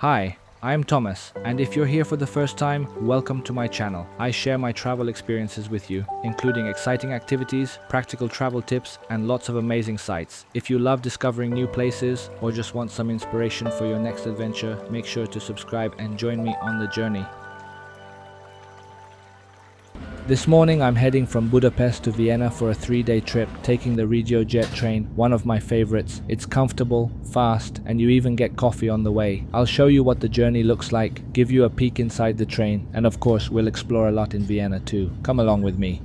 Hi, I'm Thomas, and if you're here for the first time, welcome to my channel. I share my travel experiences with you, including exciting activities, practical travel tips, and lots of amazing sights. If you love discovering new places or just want some inspiration for your next adventure, make sure to subscribe and join me on the journey. This morning I'm heading from Budapest to Vienna for a 3-day trip, taking the RegioJet train, one of my favorites. It's comfortable, fast, and you even get coffee on the way. I'll show you what the journey looks like, give you a peek inside the train, and of course we'll explore a lot in Vienna too. Come along with me.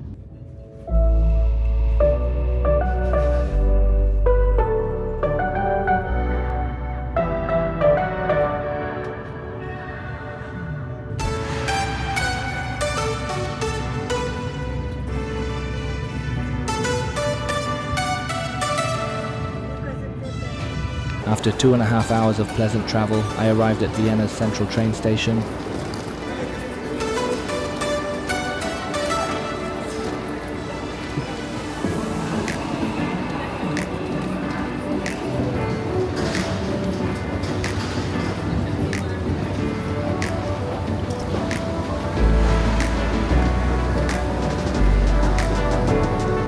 After 2.5 hours of pleasant travel, I arrived at Vienna's central train station.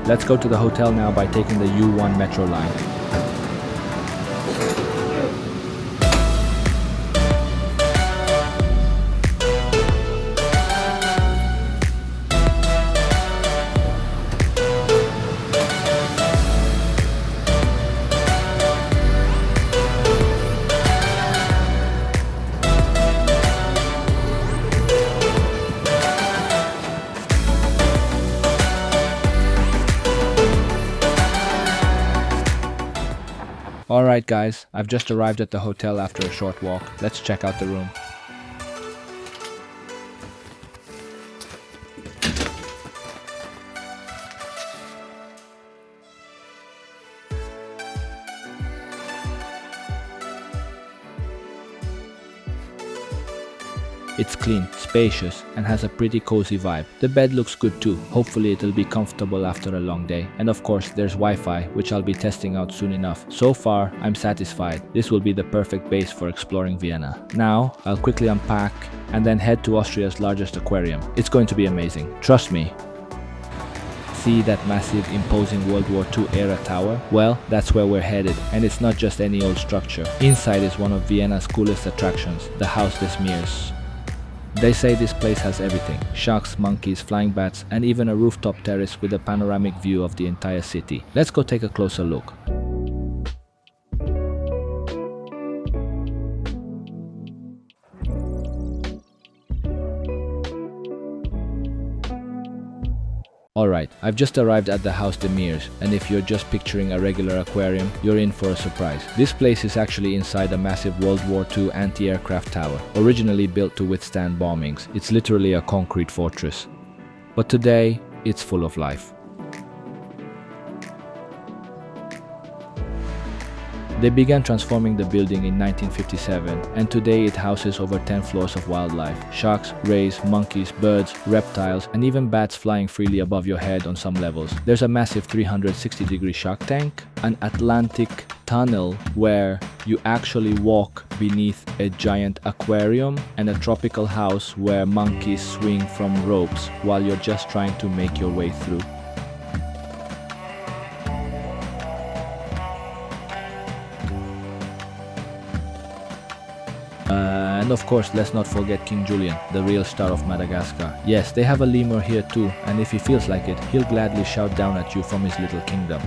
Let's go to the hotel now by taking the U1 metro line. Alright guys, I've just arrived at the hotel after a short walk. Let's check out the room. It's clean, spacious, and has a pretty cozy vibe. The bed looks good too. Hopefully it'll be comfortable after a long day. And of course there's Wi-Fi, which I'll be testing out soon enough. So far, I'm satisfied. This will be the perfect base for exploring Vienna. Now, I'll quickly unpack and then head to Austria's largest aquarium. It's going to be amazing. Trust me. See that massive, imposing World War II era tower? Well, that's where we're headed, and it's not just any old structure. Inside is one of Vienna's coolest attractions, the Haus des Meeres. They say this place has everything: sharks, monkeys, flying bats, and even a rooftop terrace with a panoramic view of the entire city. Let's go take a closer look. Alright, I've just arrived at the Haus des Meeres, and if you're just picturing a regular aquarium, you're in for a surprise. This place is actually inside a massive World War II anti-aircraft tower, originally built to withstand bombings. It's literally a concrete fortress. But today, it's full of life. They began transforming the building in 1957, and today it houses over 10 floors of wildlife. Sharks, rays, monkeys, birds, reptiles, and even bats flying freely above your head on some levels. There's a massive 360-degree shark tank, an Atlantic tunnel where you actually walk beneath a giant aquarium, and a tropical house where monkeys swing from ropes while you're just trying to make your way through. And of course, let's not forget King Julian, the real star of Madagascar. Yes, they have a lemur here too, and if he feels like it, he'll gladly shout down at you from his little kingdom.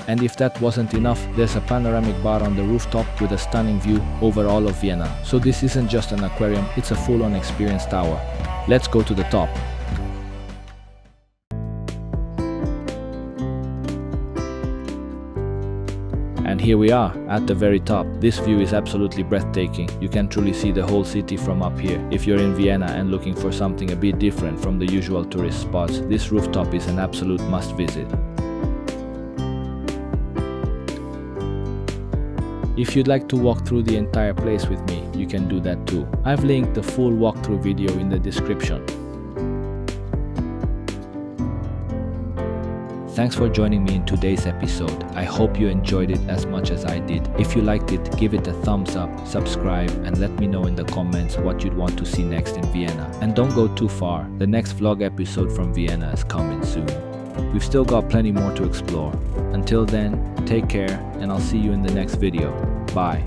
And if that wasn't enough, there's a panoramic bar on the rooftop with a stunning view over all of Vienna. So this isn't just an aquarium, it's a full-on experience tower. Let's go to the top. And here we are, at the very top. This view is absolutely breathtaking. You can truly see the whole city from up here. If you're in Vienna and looking for something a bit different from the usual tourist spots, this rooftop is an absolute must visit. If you'd like to walk through the entire place with me, you can do that too. I've linked the full walkthrough video in the description. Thanks for joining me in today's episode. I hope you enjoyed it as much as I did. If you liked it, give it a thumbs up, subscribe, and let me know in the comments what you'd want to see next in Vienna. And don't go too far, the next vlog episode from Vienna is coming soon. We've still got plenty more to explore. Until then, take care, and I'll see you in the next video. Bye.